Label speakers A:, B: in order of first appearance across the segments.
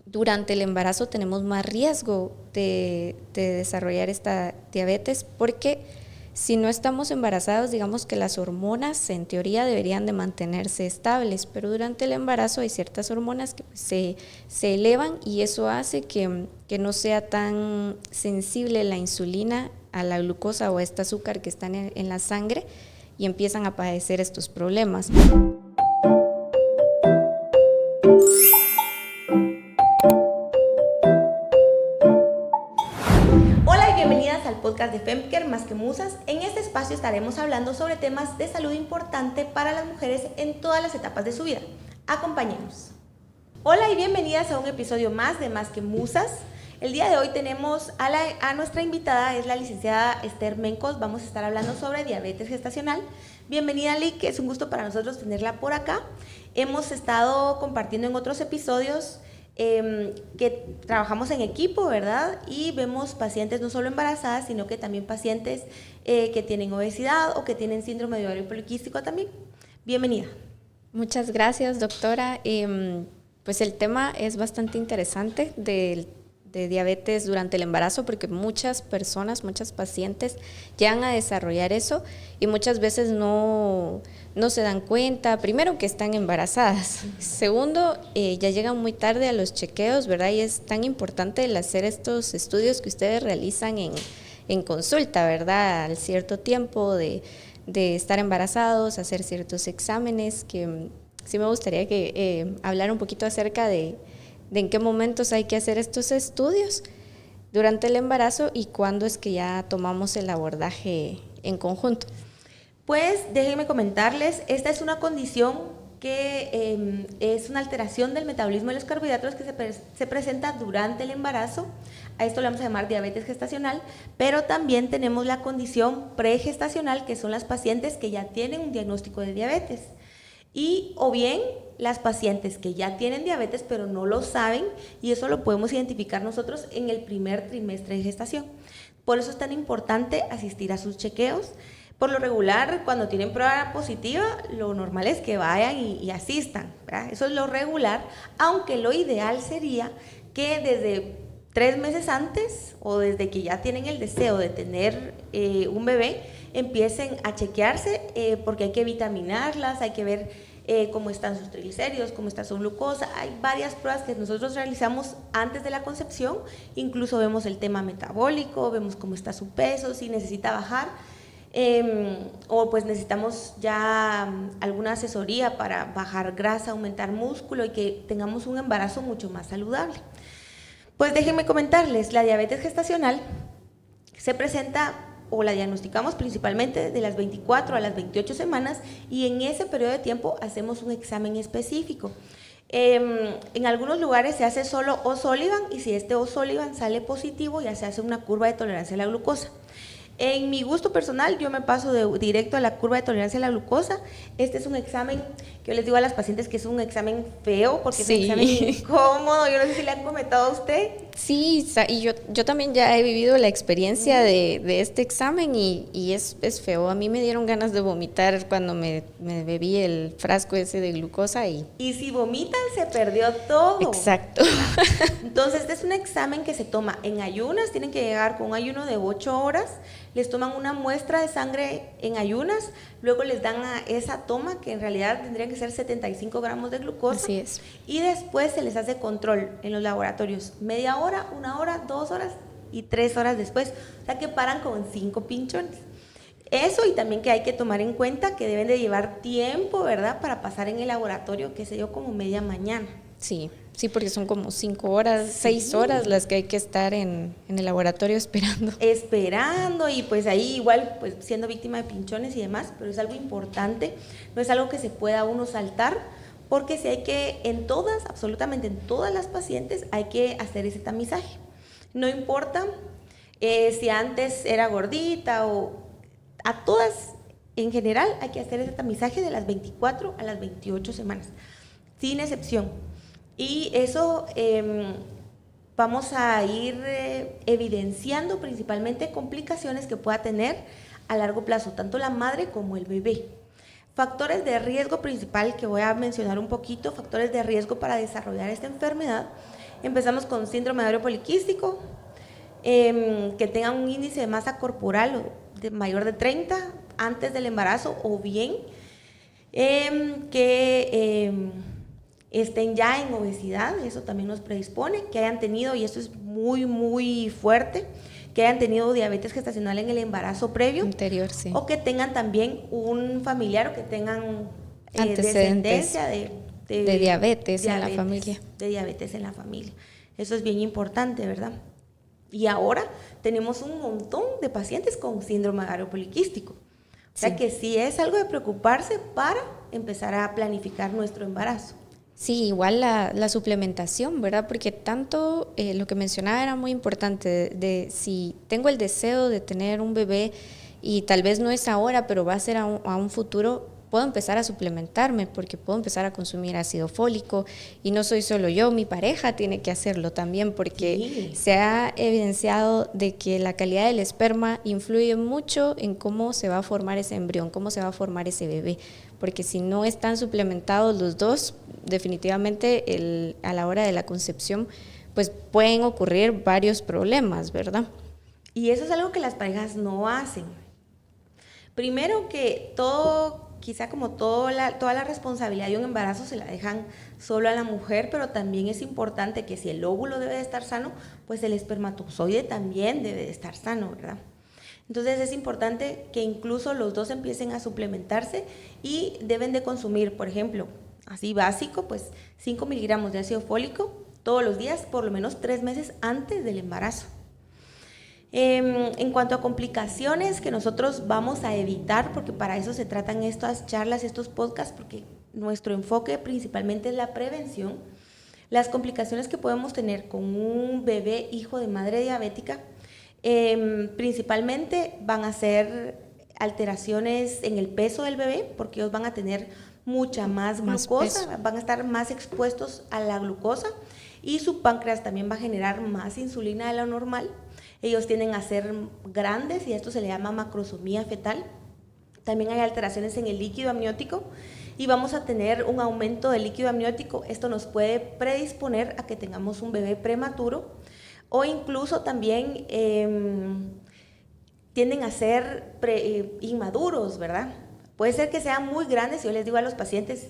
A: durante el embarazo tenemos más riesgo de desarrollar esta diabetes porque si no estamos embarazados, digamos que las hormonas en teoría deberían de mantenerse estables, pero durante el embarazo hay ciertas hormonas que se elevan y eso hace que no sea tan sensible la insulina a la glucosa o a este azúcar que están en la sangre y empiezan a padecer estos problemas.
B: Hola y bienvenidas al podcast de FemCare Más que Musas. En este espacio estaremos hablando sobre temas de salud importante para las mujeres en todas las etapas de su vida. Acompáñenos. Hola y bienvenidas a un episodio más de Más que Musas. El día de hoy tenemos a nuestra invitada, es la licenciada Esther Mencos. Vamos a estar hablando sobre diabetes gestacional. Bienvenida, Lick, es un gusto para nosotros tenerla por acá. Hemos estado compartiendo en otros episodios que trabajamos en equipo, ¿verdad? Y vemos pacientes no solo embarazadas, sino que también pacientes que tienen obesidad o que tienen síndrome de ovario poliquístico también. Bienvenida.
A: Muchas gracias, doctora. Pues el tema es bastante interesante de diabetes durante el embarazo porque muchas personas, muchas pacientes llegan a desarrollar eso y muchas veces no se dan cuenta, primero que están embarazadas, segundo ya llegan muy tarde a los chequeos, ¿verdad? Y es tan importante el hacer estos estudios que ustedes realizan en consulta, ¿verdad? Al cierto tiempo de estar embarazados, hacer ciertos exámenes que sí me gustaría que hablar un poquito acerca de en qué momentos hay que hacer estos estudios durante el embarazo y cuándo es que ya tomamos el abordaje en conjunto.
B: Pues déjenme comentarles, esta es una condición que es una alteración del metabolismo de los carbohidratos que se presenta durante el embarazo. A esto le vamos a llamar diabetes gestacional, pero también tenemos la condición pregestacional, que son las pacientes que ya tienen un diagnóstico de diabetes. Y o bien las pacientes que ya tienen diabetes pero no lo saben, y eso lo podemos identificar nosotros en el primer trimestre de gestación. Por eso es tan importante asistir a sus chequeos. Por lo regular, cuando tienen prueba positiva, lo normal es que vayan y asistan, ¿verdad? Eso es lo regular, aunque lo ideal sería que desde 3 meses antes o desde que ya tienen el deseo de tener un bebé, empiecen a chequearse porque hay que vitaminarlas, hay que ver cómo están sus triglicéridos, cómo está su glucosa. Hay varias pruebas que nosotros realizamos antes de la concepción, incluso vemos el tema metabólico, vemos cómo está su peso, si necesita bajar o pues necesitamos ya alguna asesoría para bajar grasa, aumentar músculo y que tengamos un embarazo mucho más saludable. Pues déjenme comentarles, la diabetes gestacional se presenta o la diagnosticamos principalmente de las 24 a las 28 semanas y en ese periodo de tiempo hacemos un examen específico. En algunos lugares se hace solo O'Sullivan y si este O'Sullivan sale positivo ya se hace una curva de tolerancia a la glucosa. En mi gusto personal, yo me paso directo a la curva de tolerancia a la glucosa. Este es un examen que yo les digo a las pacientes que es un examen feo, porque sí. Es un examen incómodo. Yo no sé si le han comentado a usted.
A: Sí, y yo también ya he vivido la experiencia de este examen y es feo. A mí me dieron ganas de vomitar cuando me bebí el frasco ese de glucosa. Y
B: si vomitan, se perdió todo.
A: Exacto.
B: Entonces, este es un examen que se toma en ayunas. Tienen que llegar con un ayuno de 8 horas. Les toman una muestra de sangre en ayunas, luego les dan a esa toma, que en realidad tendrían que ser 75 gramos de glucosa.
A: Así es.
B: Y después se les hace control en los laboratorios, media hora, 1 hora, 2 horas y 3 horas después. O sea que paran con 5 pinchones. Eso, y también que hay que tomar en cuenta que deben de llevar tiempo, ¿verdad? Para pasar en el laboratorio, qué sé yo, como media mañana.
A: Sí, porque son como 5 horas, 6 horas las que hay que estar en el laboratorio esperando.
B: Y pues ahí igual pues siendo víctima de pinchones y demás, pero es algo importante, no es algo que se pueda uno saltar, porque si hay que, absolutamente en todas las pacientes hay que hacer ese tamizaje. No importa si antes era gordita o a todas en general hay que hacer ese tamizaje de las 24 a las 28 semanas, sin excepción. Y eso vamos a ir evidenciando principalmente complicaciones que pueda tener a largo plazo, tanto la madre como el bebé. Factores de riesgo principal que voy a mencionar un poquito, factores de riesgo para desarrollar esta enfermedad, Empezamos con síndrome de ovario poliquístico, que tengan un índice de masa corporal mayor de 30 antes del embarazo, o bien que estén ya en obesidad, eso también nos predispone, que hayan tenido, y esto es muy, muy fuerte, que hayan tenido diabetes gestacional en el embarazo previo.
A: Anterior, sí.
B: O que tengan también un familiar o que tengan
A: antecedentes
B: descendencia
A: de diabetes en la familia.
B: De diabetes en la familia. Eso es bien importante, ¿verdad? Y ahora tenemos un montón de pacientes con síndrome ovario poliquístico. O sea que sí es algo de preocuparse para empezar a planificar nuestro embarazo.
A: Sí, igual la suplementación, ¿verdad? Porque tanto lo que mencionaba era muy importante, de si tengo el deseo de tener un bebé y tal vez no es ahora, pero va a ser a un futuro, puedo empezar a suplementarme porque puedo empezar a consumir ácido fólico, y no soy solo yo, mi pareja tiene que hacerlo también, porque se ha evidenciado de que la calidad del esperma influye mucho en cómo se va a formar ese embrión, cómo se va a formar ese bebé, porque si no están suplementados los dos, definitivamente a la hora de la concepción pues pueden ocurrir varios problemas, ¿verdad?
B: Y eso es algo que las parejas no hacen. Primero que todo, quizá como toda la responsabilidad de un embarazo se la dejan solo a la mujer, pero también es importante que si el óvulo debe de estar sano, pues el espermatozoide también debe de estar sano, ¿verdad? Entonces es importante que incluso los dos empiecen a suplementarse y deben de consumir, por ejemplo, así básico, pues 5 miligramos de ácido fólico todos los días, por lo menos 3 meses antes del embarazo. En cuanto a complicaciones que nosotros vamos a evitar, porque para eso se tratan estas charlas, estos podcasts, porque nuestro enfoque principalmente es la prevención, las complicaciones que podemos tener con un bebé hijo de madre diabética, principalmente van a ser alteraciones en el peso del bebé, porque ellos van a tener mucha más glucosa, peso. Van a estar más expuestos a la glucosa, y su páncreas también va a generar más insulina de lo normal. Ellos tienden a ser grandes y esto se le llama macrosomía fetal. También hay alteraciones en el líquido amniótico y vamos a tener un aumento del líquido amniótico. Esto nos puede predisponer a que tengamos un bebé prematuro, o incluso también tienden a ser inmaduros, ¿verdad? Puede ser que sean muy grandes, y yo les digo a los pacientes,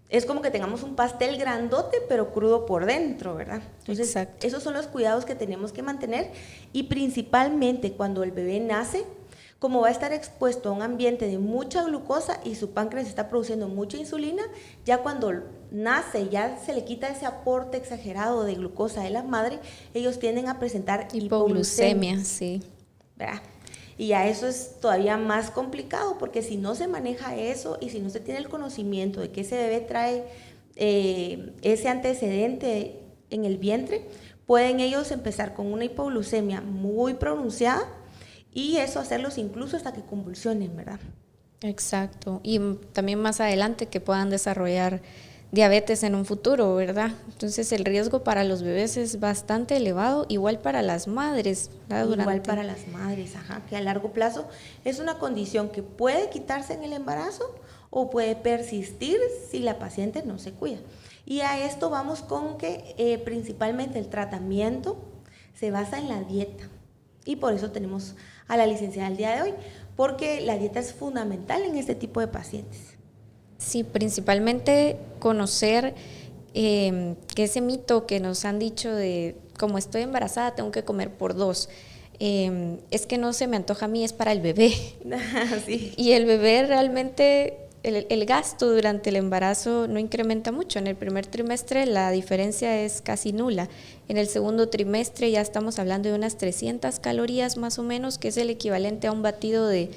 B: es como que tengamos un pastel grandote pero crudo por dentro, ¿verdad? Entonces, exacto, esos son los cuidados que tenemos que mantener, y principalmente cuando el bebé nace, como va a estar expuesto a un ambiente de mucha glucosa y su páncreas está produciendo mucha insulina, ya cuando nace, ya se le quita ese aporte exagerado de glucosa de la madre, ellos tienden a presentar hipoglucemia,
A: sí,
B: ¿verdad? Y a eso es todavía más complicado, porque si no se maneja eso y si no se tiene el conocimiento de que ese bebé trae ese antecedente en el vientre, pueden ellos empezar con una hipoglucemia muy pronunciada y eso hacerlos incluso hasta que convulsionen, ¿verdad?
A: Exacto. Y también más adelante que puedan desarrollar diabetes en un futuro, ¿verdad? Entonces el riesgo para los bebés es bastante elevado, igual para las madres, ¿verdad?
B: Igual para las madres, que a largo plazo es una condición que puede quitarse en el embarazo o puede persistir si la paciente no se cuida. Y a esto vamos con que principalmente el tratamiento se basa en la dieta, y por eso tenemos a la licenciada el día de hoy, porque la dieta es fundamental en este tipo de pacientes.
A: Sí, principalmente conocer que ese mito que nos han dicho de como estoy embarazada tengo que comer por 2, es que no se me antoja a mí, es para el bebé. Sí. Y el bebé realmente, el gasto durante el embarazo no incrementa mucho. En el primer trimestre la diferencia es casi nula. En el segundo trimestre ya estamos hablando de unas 300 calorías más o menos, que es el equivalente a un batido de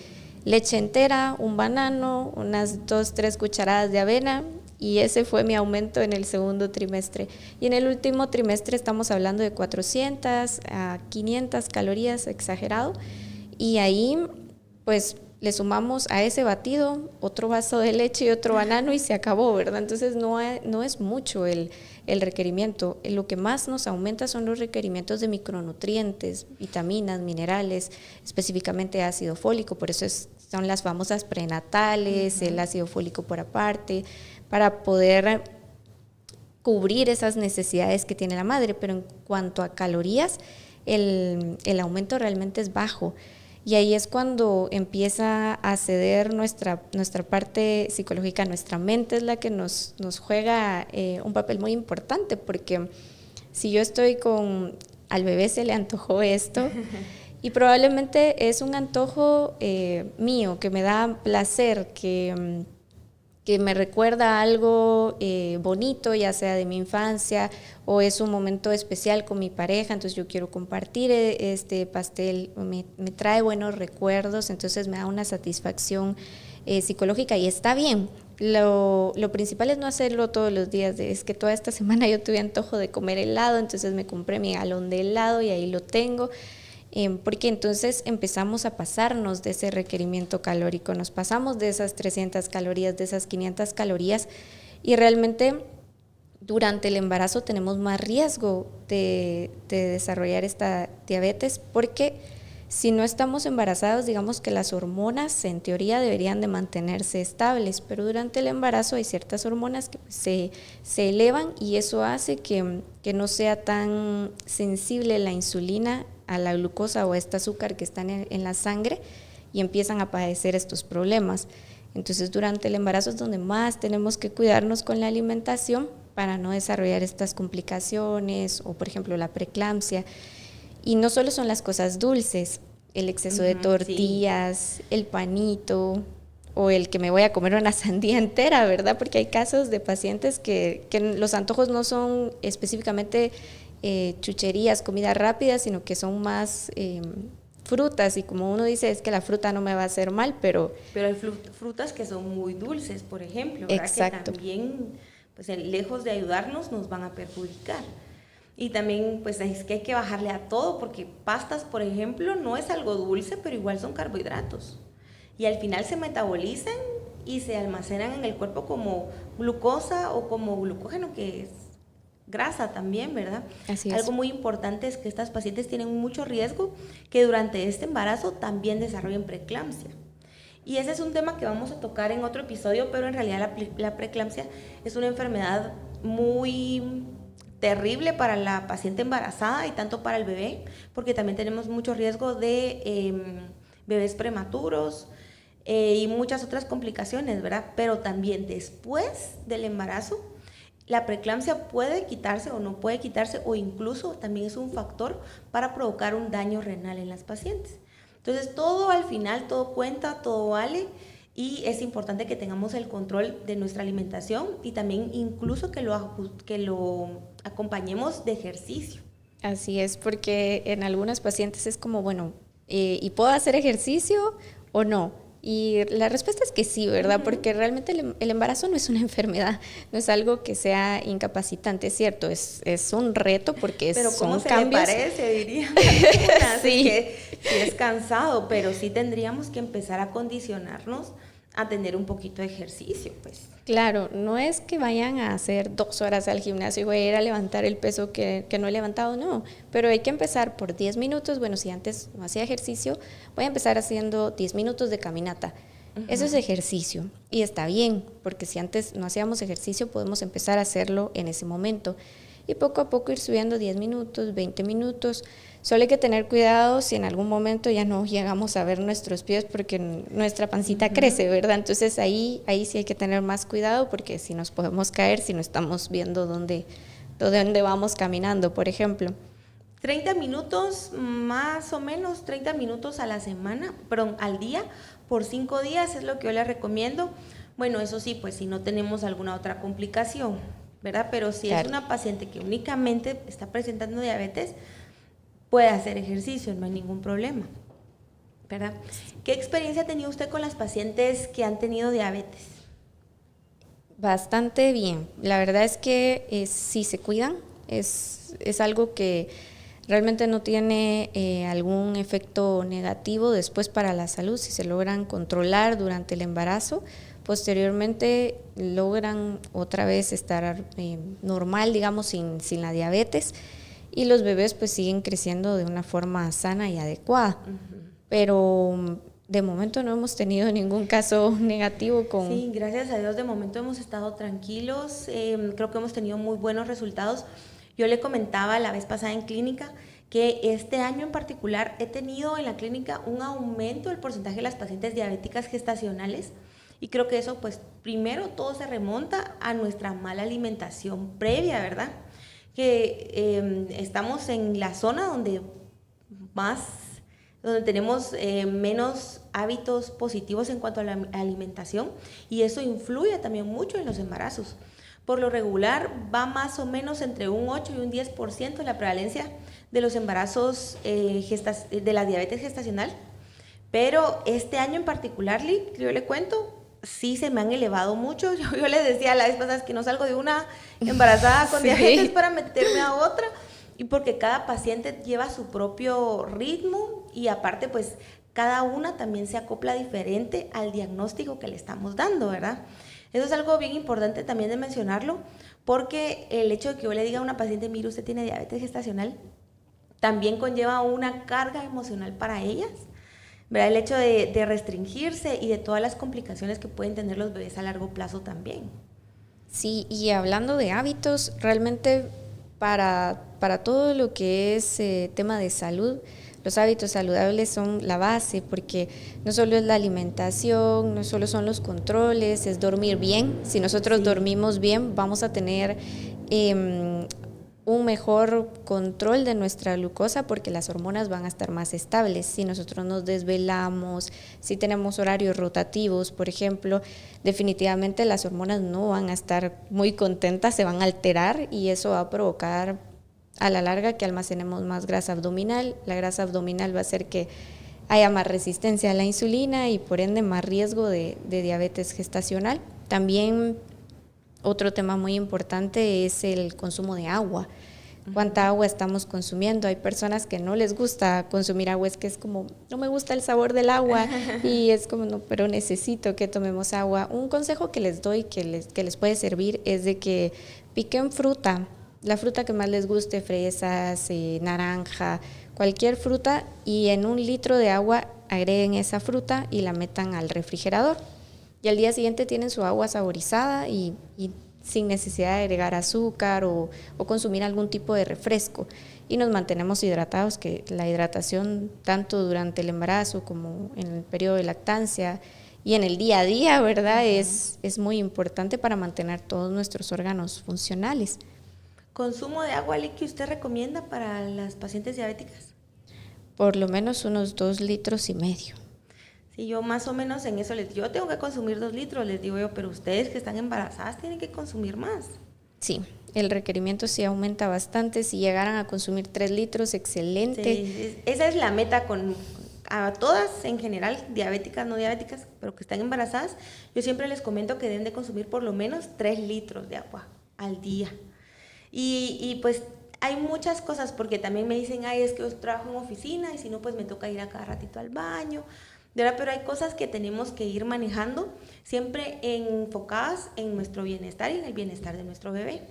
A: leche entera, un banano, unas 2-3 cucharadas de avena, y ese fue mi aumento en el segundo trimestre. Y en el último trimestre estamos hablando de 400 a 500 calorías, exagerado, y ahí pues le sumamos a ese batido otro vaso de leche y otro banano y se acabó, ¿verdad? Entonces no es mucho el requerimiento. Lo que más nos aumenta son los requerimientos de micronutrientes, vitaminas, minerales, específicamente ácido fólico, por eso son las famosas prenatales, el ácido fólico por aparte, para poder cubrir esas necesidades que tiene la madre, pero en cuanto a calorías, el aumento realmente es bajo. Y ahí es cuando empieza a ceder nuestra parte psicológica, nuestra mente es la que nos juega un papel muy importante, porque si yo estoy al bebé se le antojó esto, y probablemente es un antojo mío, que me da placer, que me recuerda algo bonito, ya sea de mi infancia o es un momento especial con mi pareja, entonces yo quiero compartir este pastel, me trae buenos recuerdos, entonces me da una satisfacción psicológica y está bien. Lo principal es no hacerlo todos los días, es que toda esta semana yo tuve antojo de comer helado, entonces me compré mi galón de helado y ahí lo tengo. Porque entonces empezamos a pasarnos de ese requerimiento calórico, nos pasamos de esas 300 calorías, de esas 500 calorías y realmente durante el embarazo tenemos más riesgo de desarrollar esta diabetes porque si no estamos embarazados, digamos que las hormonas en teoría deberían de mantenerse estables, pero durante el embarazo hay ciertas hormonas que se elevan y eso hace que no sea tan sensible la insulina a la glucosa o a este azúcar que están en la sangre y empiezan a padecer estos problemas. Entonces durante el embarazo es donde más tenemos que cuidarnos con la alimentación para no desarrollar estas complicaciones o por ejemplo la preeclampsia. Y no solo son las cosas dulces, el exceso de tortillas, sí, el panito o el que me voy a comer una sandía entera, ¿verdad? Porque hay casos de pacientes que los antojos no son específicamente chucherías, comida rápida, sino que son más frutas y como uno dice es que la fruta no me va a hacer mal, pero
B: hay frutas que son muy dulces, por ejemplo, ¿verdad?
A: Exacto.
B: Que también, pues lejos de ayudarnos, nos van a perjudicar. Y también pues es que hay que bajarle a todo, porque pastas, por ejemplo, no es algo dulce, pero igual son carbohidratos. Y al final se metabolizan y se almacenan en el cuerpo como glucosa o como glucógeno, que es grasa también, ¿verdad?
A: Así es.
B: Algo muy importante es que estas pacientes tienen mucho riesgo que durante este embarazo también desarrollen preeclampsia. Y ese es un tema que vamos a tocar en otro episodio, pero en realidad la preeclampsia es una enfermedad muy terrible para la paciente embarazada y tanto para el bebé, porque también tenemos mucho riesgo de bebés prematuros y muchas otras complicaciones, ¿verdad? Pero también después del embarazo, la preeclampsia puede quitarse o no puede quitarse, o incluso también es un factor para provocar un daño renal en las pacientes. Entonces todo al final, todo cuenta, todo vale. Y es importante que tengamos el control de nuestra alimentación y también incluso que lo acompañemos de ejercicio.
A: Así es, porque en algunas pacientes es como, bueno, ¿y puedo hacer ejercicio o no? Y la respuesta es que sí, ¿verdad? Porque realmente el embarazo no es una enfermedad, no es algo que sea incapacitante, es cierto, es un reto porque
B: pero
A: son cambios.
B: Pero ¿cómo se le parece, diría?
A: Sí.
B: Que es cansado, pero sí tendríamos que empezar a condicionarnos a tener un poquito de ejercicio, pues.
A: Claro, no es que vayan a hacer 2 horas al gimnasio y voy a ir a levantar el peso que no he levantado, no, pero hay que empezar por 10 minutos, bueno, si antes no hacía ejercicio, voy a empezar haciendo 10 minutos de caminata. Eso es ejercicio y está bien, porque si antes no hacíamos ejercicio podemos empezar a hacerlo en ese momento y poco a poco ir subiendo 10 minutos, 20 minutos. Solo hay que tener cuidado si en algún momento ya no llegamos a ver nuestros pies porque nuestra pancita crece, ¿verdad? Entonces ahí sí hay que tener más cuidado porque si nos podemos caer, si no estamos viendo dónde vamos caminando, por ejemplo.
B: 30 minutos, más o menos 30 minutos a la semana, perdón, al día, por 5 días es lo que yo les recomiendo. Bueno, eso sí, pues si no tenemos alguna otra complicación, ¿verdad? Pero si claro, es una paciente que únicamente está presentando diabetes, puede hacer ejercicio, no hay ningún problema, ¿verdad? ¿Qué experiencia ha tenido usted con las pacientes que han tenido diabetes?
A: Bastante bien. La verdad es que sí se cuidan, es algo que realmente no tiene algún efecto negativo después para la salud si se logran controlar durante el embarazo. Posteriormente logran otra vez estar normal, digamos, sin la diabetes. Y los bebés pues siguen creciendo de una forma sana y adecuada. Pero de momento no hemos tenido ningún caso negativo con...
B: Sí, gracias a Dios de momento hemos estado tranquilos, creo que hemos tenido muy buenos resultados. Yo le comentaba la vez pasada en clínica que este año en particular he tenido en la clínica un aumento del porcentaje de las pacientes diabéticas gestacionales y creo que eso pues primero todo se remonta a nuestra mala alimentación previa, ¿verdad? Que estamos en la zona donde tenemos menos hábitos positivos en cuanto a la alimentación y eso influye también mucho en los embarazos. Por lo regular va más o menos entre un 8 y un 10% la prevalencia de los embarazos de la diabetes gestacional, pero este año en particular, yo le cuento, sí se me han elevado mucho. Yo les decía la vez pasada que no salgo de una embarazada con diabetes para meterme a otra, y porque cada paciente lleva su propio ritmo y aparte pues cada una también se acopla diferente al diagnóstico que le estamos dando, ¿verdad? Eso es algo bien importante también de mencionarlo, porque el hecho de que yo le diga a una paciente, mire, usted tiene diabetes gestacional, también conlleva una carga emocional para ellas, ¿verdad? El hecho de restringirse y de todas las complicaciones que pueden tener los bebés a largo plazo también.
A: Sí, y hablando de hábitos, realmente para todo lo que es tema de salud, los hábitos saludables son la base, porque no solo es la alimentación, no solo son los controles, es dormir bien. Si nosotros dormimos bien, vamos a tener un mejor control de nuestra glucosa porque las hormonas van a estar más estables. Si nosotros nos desvelamos, si tenemos horarios rotativos, por ejemplo, definitivamente las hormonas no van a estar muy contentas, se van a alterar y eso va a provocar a la larga que almacenemos más grasa abdominal. La grasa abdominal va a hacer que haya más resistencia a la insulina y por ende más riesgo de diabetes gestacional. También otro tema muy importante es el consumo de agua. ¿Cuánta agua estamos consumiendo? Hay personas que no les gusta consumir agua, es que es como, no me gusta el sabor del agua y es como, no, pero necesito que tomemos agua. Un consejo que les doy, que les puede servir, es de que piquen fruta, la fruta que más les guste, fresas, naranja, cualquier fruta, y en 1 litro de agua agreguen esa fruta y la metan al refrigerador. Y al día siguiente tienen su agua saborizada y sin necesidad de agregar azúcar o consumir algún tipo de refresco. Y nos mantenemos hidratados, que la hidratación tanto durante el embarazo como en el periodo de lactancia y en el día a día, ¿verdad? Es muy importante para mantener todos nuestros órganos funcionales.
B: ¿Consumo de agua líquida usted recomienda para las pacientes diabéticas?
A: Por lo menos unos 2,5 litros.
B: Sí, yo más o menos en eso yo tengo que consumir 2 litros, les digo yo, pero ustedes que están embarazadas tienen que consumir más.
A: Sí, el requerimiento sí aumenta bastante. Si llegaran a consumir 3 litros, excelente.
B: Sí, esa es la meta a todas en general, diabéticas, no diabéticas, pero que están embarazadas. Yo siempre les comento que deben de consumir por lo menos 3 litros de agua al día. Y pues hay muchas cosas, porque también me dicen, ay, es que yo trabajo en oficina y si no, pues me toca ir a cada ratito al baño. ¿Verdad? Pero hay cosas que tenemos que ir manejando, siempre enfocadas en nuestro bienestar y en el bienestar de nuestro bebé.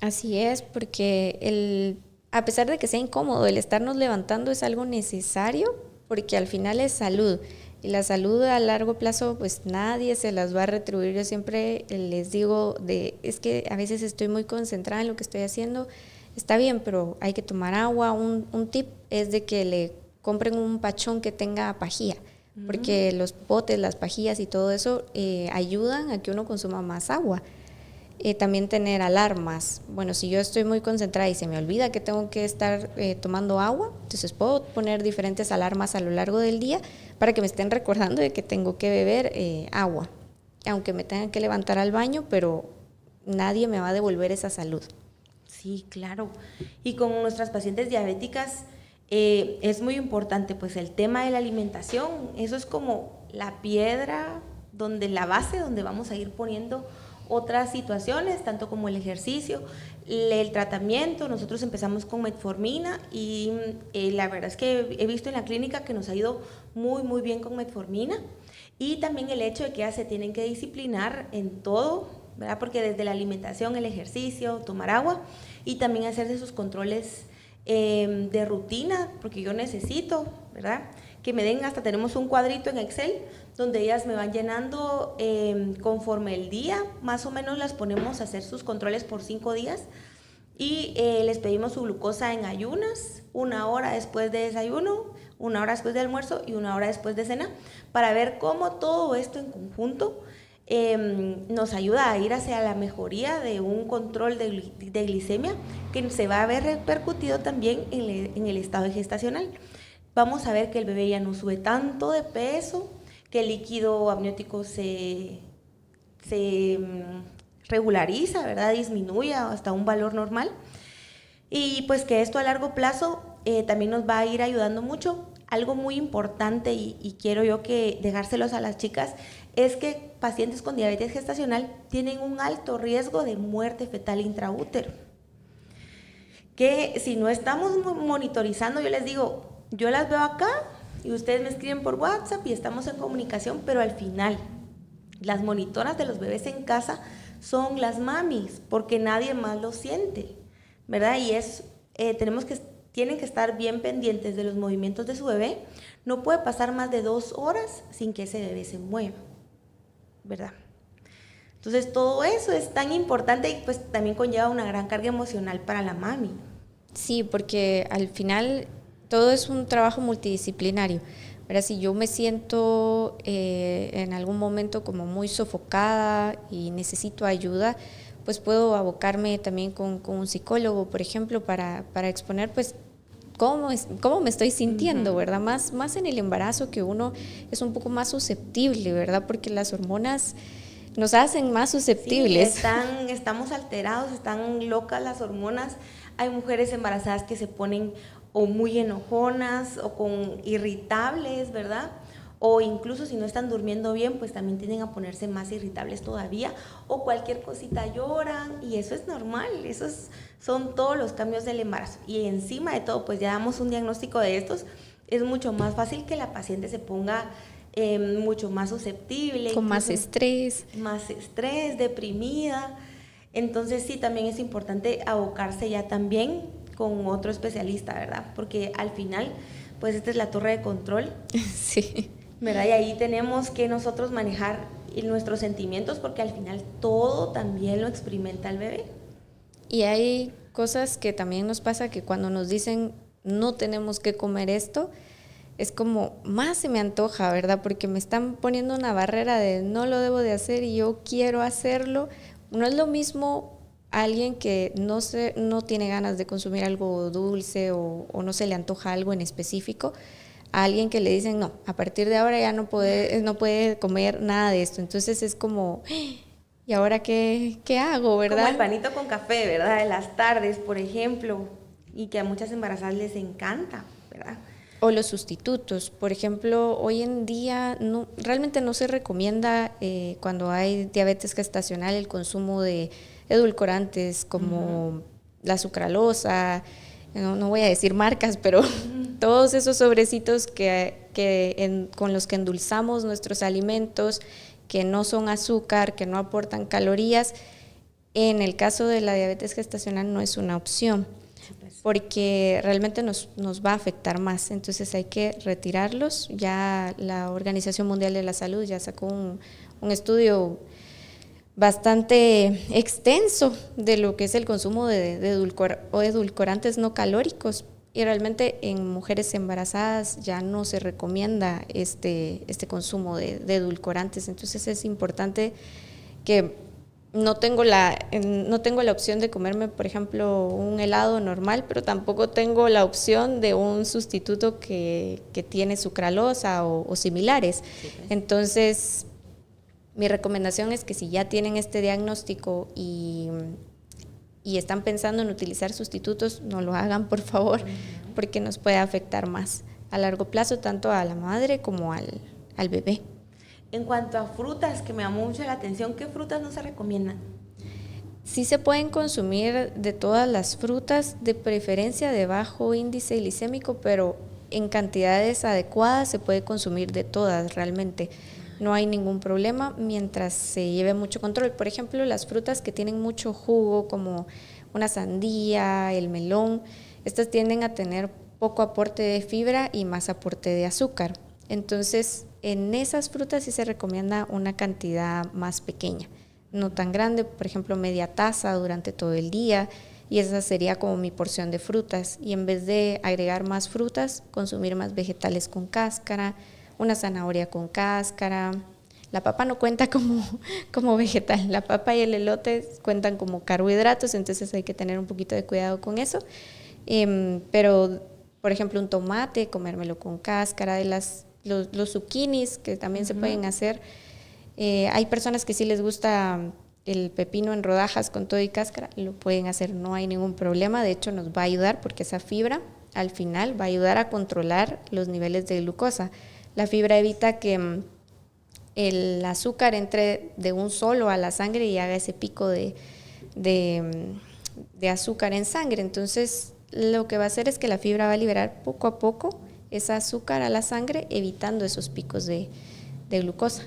A: Así es, porque a pesar de que sea incómodo, el estarnos levantando es algo necesario, porque al final es salud. Y la salud a largo plazo, pues nadie se las va a retribuir. Yo siempre les digo, es que a veces estoy muy concentrada en lo que estoy haciendo. Está bien, pero hay que tomar agua. Un tip es de que le compren un pachón que tenga pajilla, porque los botes, las pajillas y todo eso ayudan a que uno consuma más agua. También tener alarmas. Bueno, si yo estoy muy concentrada y se me olvida que tengo que estar tomando agua, entonces puedo poner diferentes alarmas a lo largo del día para que me estén recordando de que tengo que beber agua, aunque me tenga que levantar al baño, pero nadie me va a devolver esa salud.
B: Sí, claro. Y con nuestras pacientes diabéticas es muy importante pues el tema de la alimentación. Eso es como la piedra, la base donde vamos a ir poniendo otras situaciones, tanto como el ejercicio, el tratamiento. Nosotros empezamos con metformina y la verdad es que he visto en la clínica que nos ha ido muy, muy bien con metformina. Y también el hecho de que ya se tienen que disciplinar en todo, ¿verdad? Porque desde la alimentación, el ejercicio, tomar agua y también hacerse sus controles de rutina, porque yo necesito, ¿verdad? Que me den, hasta tenemos un cuadrito en Excel donde ellas me van llenando conforme el día, más o menos las ponemos a hacer sus controles por 5 días y les pedimos su glucosa en ayunas, 1 hora después de desayuno, 1 hora después de almuerzo y 1 hora después de cena, para ver cómo todo esto en conjunto nos ayuda a ir hacia la mejoría de un control de glicemia que se va a ver repercutido también en el estado gestacional. Vamos a ver que el bebé ya no sube tanto de peso, que el líquido amniótico se regulariza, ¿verdad? Disminuye hasta un valor normal. Y pues que esto a largo plazo también nos va a ir ayudando mucho. Algo muy importante y quiero yo que dejárselos a las chicas es que pacientes con diabetes gestacional tienen un alto riesgo de muerte fetal intraútero. Que si no estamos monitorizando, yo les digo, yo las veo acá y ustedes me escriben por WhatsApp y estamos en comunicación, pero al final las monitoras de los bebés en casa son las mamis, porque nadie más lo siente, ¿verdad? Y tienen que estar bien pendientes de los movimientos de su bebé. No puede pasar más de 2 horas sin que ese bebé se mueva, ¿verdad? Entonces todo eso es tan importante y pues también conlleva una gran carga emocional para la mami.
A: Sí, porque al final todo es un trabajo multidisciplinario. Pero si yo me siento en algún momento como muy sofocada y necesito ayuda, pues puedo abocarme también con un psicólogo, por ejemplo, para exponer pues cómo me estoy sintiendo, ¿verdad? Más en el embarazo, que uno es un poco más susceptible, ¿verdad? Porque las hormonas nos hacen más susceptibles.
B: Sí, estamos alterados, están locas las hormonas. Hay mujeres embarazadas que se ponen o muy enojonas o con irritables, ¿verdad? O incluso si no están durmiendo bien, pues también tienden a ponerse más irritables todavía, o cualquier cosita lloran, y eso es normal, son todos los cambios del embarazo. Y encima de todo, pues ya damos un diagnóstico de estos, es mucho más fácil que la paciente se ponga mucho más susceptible.
A: Con más estrés.
B: Más estrés, deprimida. Entonces sí, también es importante abocarse ya también con otro especialista, ¿verdad? Porque al final, pues esta es la torre de control.
A: Sí.
B: ¿Verdad? Y ahí tenemos que nosotros manejar nuestros sentimientos, porque al final todo también lo experimenta el bebé.
A: Y hay cosas que también nos pasa, que cuando nos dicen no tenemos que comer esto, es como más se me antoja, ¿verdad? Porque me están poniendo una barrera de no lo debo de hacer y yo quiero hacerlo. No es lo mismo alguien que no tiene ganas de consumir algo dulce o no se le antoja algo en específico, a alguien que le dicen no, a partir de ahora ya no puede comer nada de esto. Entonces es como, ¿y ahora qué hago, verdad?
B: Como el panito con café, ¿verdad? En las tardes, por ejemplo, y que a muchas embarazadas les encanta, ¿verdad?
A: O los sustitutos. Por ejemplo, hoy en día realmente no se recomienda cuando hay diabetes gestacional el consumo de edulcorantes como la sucralosa, no voy a decir marcas, pero todos esos sobrecitos con los que endulzamos nuestros alimentos, que no son azúcar, que no aportan calorías, en el caso de la diabetes gestacional no es una opción, porque realmente nos va a afectar más. Entonces hay que retirarlos. Ya la Organización Mundial de la Salud ya sacó un estudio bastante extenso de lo que es el consumo de edulcorantes no calóricos, y realmente en mujeres embarazadas ya no se recomienda este consumo de edulcorantes. Entonces es importante que no tengo la opción de comerme, por ejemplo, un helado normal, pero tampoco tengo la opción de un sustituto que tiene sucralosa o similares. Sí, pues. Entonces, mi recomendación es que si ya tienen este diagnóstico y están pensando en utilizar sustitutos, no lo hagan, por favor, porque nos puede afectar más a largo plazo, tanto a la madre como al bebé.
B: En cuanto a frutas, que me llamó mucho la atención, ¿qué frutas no se recomiendan?
A: Sí se pueden consumir de todas las frutas, de preferencia de bajo índice glicémico, pero en cantidades adecuadas se puede consumir de todas realmente. No hay ningún problema mientras se lleve mucho control. Por ejemplo, las frutas que tienen mucho jugo, como una sandía, el melón, estas tienden a tener poco aporte de fibra y más aporte de azúcar. Entonces, en esas frutas sí se recomienda una cantidad más pequeña, no tan grande, por ejemplo, media taza durante todo el día, y esa sería como mi porción de frutas. Y en vez de agregar más frutas, consumir más vegetales con cáscara, una zanahoria con cáscara. La papa no cuenta como vegetal, la papa y el elote cuentan como carbohidratos, entonces hay que tener un poquito de cuidado con eso. Pero, por ejemplo, un tomate, comérmelo con cáscara, de los zucchinis que también se pueden hacer. Hay personas que sí les gusta el pepino en rodajas con todo y cáscara, lo pueden hacer, no hay ningún problema. De hecho, nos va a ayudar porque esa fibra al final va a ayudar a controlar los niveles de glucosa. La fibra evita que el azúcar entre de un solo a la sangre y haga ese pico de azúcar en sangre. Entonces, lo que va a hacer es que la fibra va a liberar poco a poco ese azúcar a la sangre, evitando esos picos de glucosa.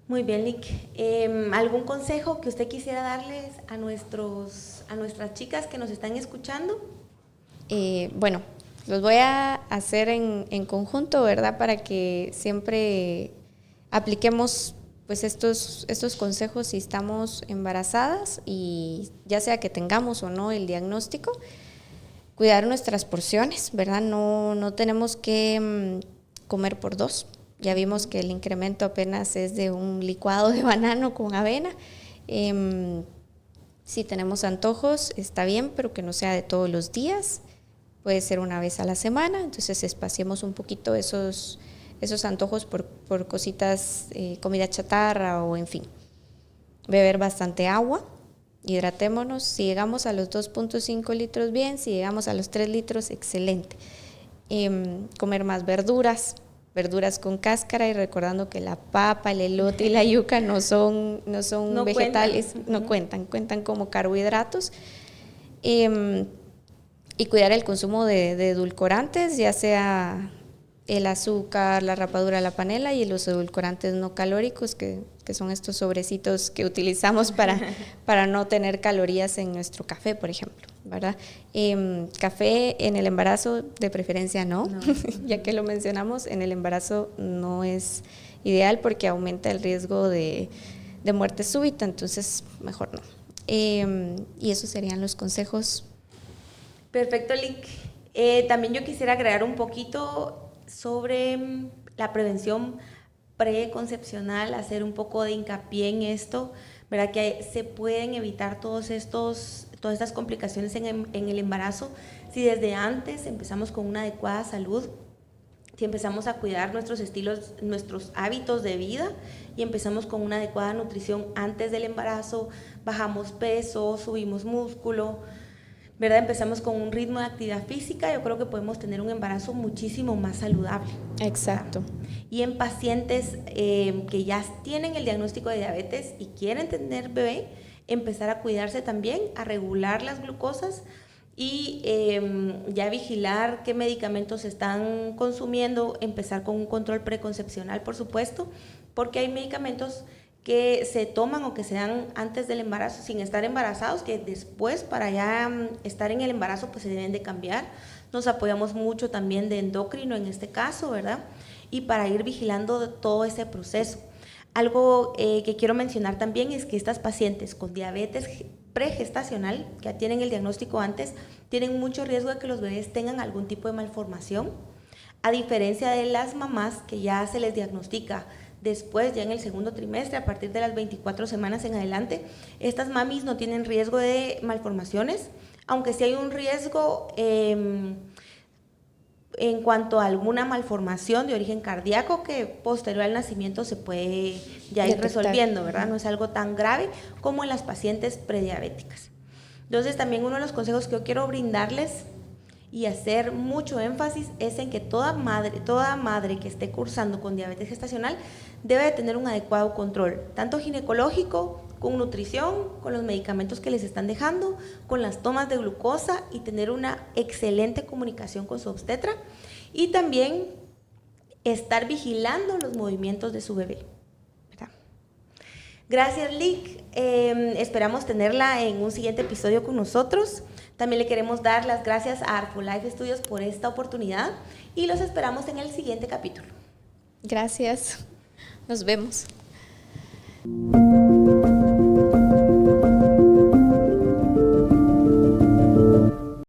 B: Muy bien, Lick. ¿Algún consejo que usted quisiera darles a nuestras chicas que nos están escuchando?
A: Bueno, los voy a hacer en conjunto, ¿verdad? Para que siempre apliquemos pues estos consejos si estamos embarazadas, y ya sea que tengamos o no el diagnóstico, cuidar nuestras porciones, ¿verdad? No tenemos que comer por dos. Ya vimos que el incremento apenas es de un licuado de banano con avena. Si tenemos antojos, está bien, pero que no sea de todos los días. Puede ser una vez a la semana, entonces espaciemos un poquito esos antojos por cositas, comida chatarra o en fin. Beber bastante agua, hidratémonos. Si llegamos a los 2.5 litros, bien. Si llegamos a los 3 litros, excelente. Comer más verduras con cáscara, y recordando que la papa, el elote y la yuca no son vegetales, no cuentan como carbohidratos. Y cuidar el consumo de edulcorantes, ya sea el azúcar, la rapadura, la panela, y los edulcorantes no calóricos, que son estos sobrecitos que utilizamos para no tener calorías en nuestro café, por ejemplo, ¿verdad? Café en el embarazo, de preferencia no. Ya que lo mencionamos, en el embarazo no es ideal porque aumenta el riesgo de muerte súbita, entonces mejor no. Y esos serían los consejos.
B: Perfecto, Lick. También yo quisiera agregar un poquito sobre la prevención preconcepcional, hacer un poco de hincapié en esto, ¿verdad? Que se pueden evitar todas estas complicaciones en el embarazo si desde antes empezamos con una adecuada salud, si empezamos a cuidar nuestros hábitos de vida y empezamos con una adecuada nutrición antes del embarazo, bajamos peso, subimos músculo, ¿verdad? Empezamos con un ritmo de actividad física, yo creo que podemos tener un embarazo muchísimo más saludable.
A: Exacto.
B: Y en pacientes que ya tienen el diagnóstico de diabetes y quieren tener bebé, empezar a cuidarse también, a regular las glucosas y ya vigilar qué medicamentos están consumiendo, empezar con un control preconcepcional, por supuesto, porque hay medicamentos que se toman o que se dan antes del embarazo sin estar embarazados, que después para ya estar en el embarazo pues se deben de cambiar. Nos apoyamos mucho también de endocrino en este caso, ¿verdad? Y para ir vigilando todo ese proceso. Algo que quiero mencionar también es que estas pacientes con diabetes pregestacional, que ya tienen el diagnóstico antes, tienen mucho riesgo de que los bebés tengan algún tipo de malformación, a diferencia de las mamás que ya se les diagnostica después, ya en el segundo trimestre, a partir de las 24 semanas en adelante. Estas mamis no tienen riesgo de malformaciones, aunque sí hay un riesgo en cuanto a alguna malformación de origen cardíaco que posterior al nacimiento se puede ya ir resolviendo, ¿verdad? No es algo tan grave como en las pacientes prediabéticas. Entonces, también uno de los consejos que yo quiero brindarles y hacer mucho énfasis es en que toda madre que esté cursando con diabetes gestacional debe de tener un adecuado control, tanto ginecológico, con nutrición, con los medicamentos que les están dejando, con las tomas de glucosa, y tener una excelente comunicación con su obstetra, y también estar vigilando los movimientos de su bebé, ¿verdad? Gracias, Lick. Esperamos tenerla en un siguiente episodio con nosotros. También le queremos dar las gracias a Arfolife Studios por esta oportunidad y los esperamos en el siguiente capítulo.
A: Gracias. Nos vemos.